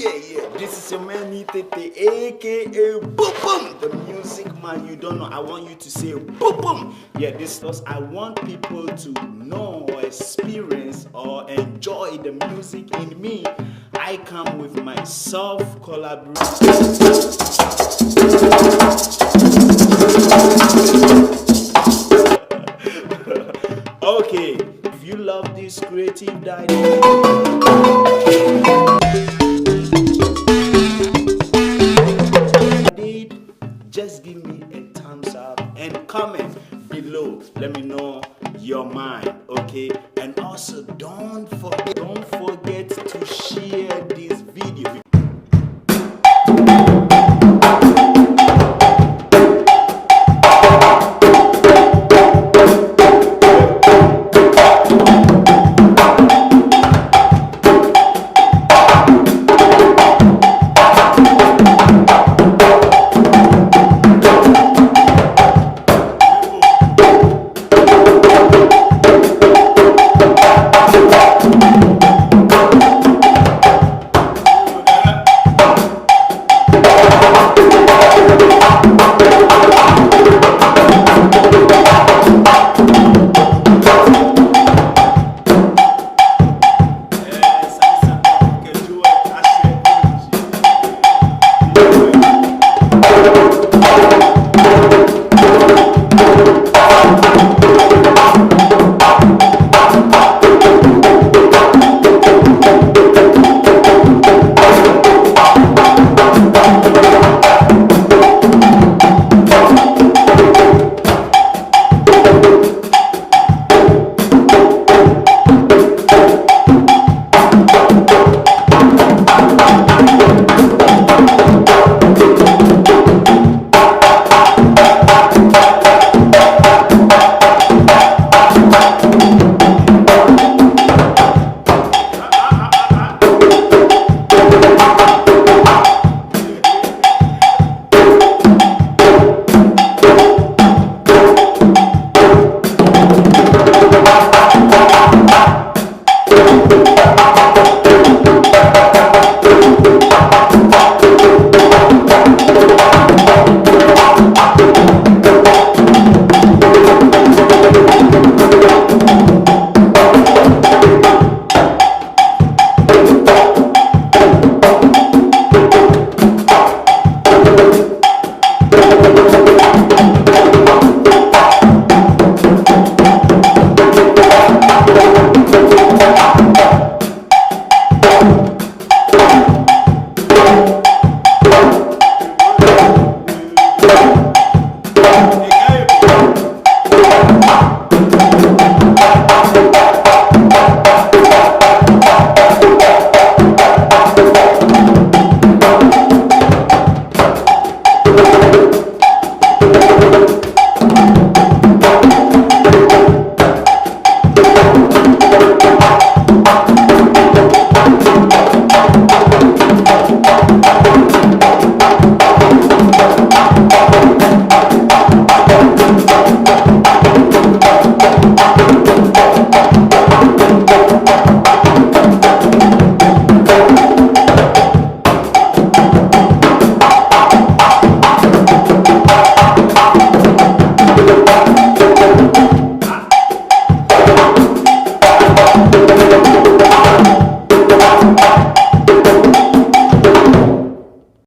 Yeah. This is your man Itete, aka Boom Boom, the music man. You don't know. I want you to say Boom Boom. Yeah, this was. I want people to know or experience or enjoy the music in me. I come with my self collaboration. Okay, if you love this creative dialogue.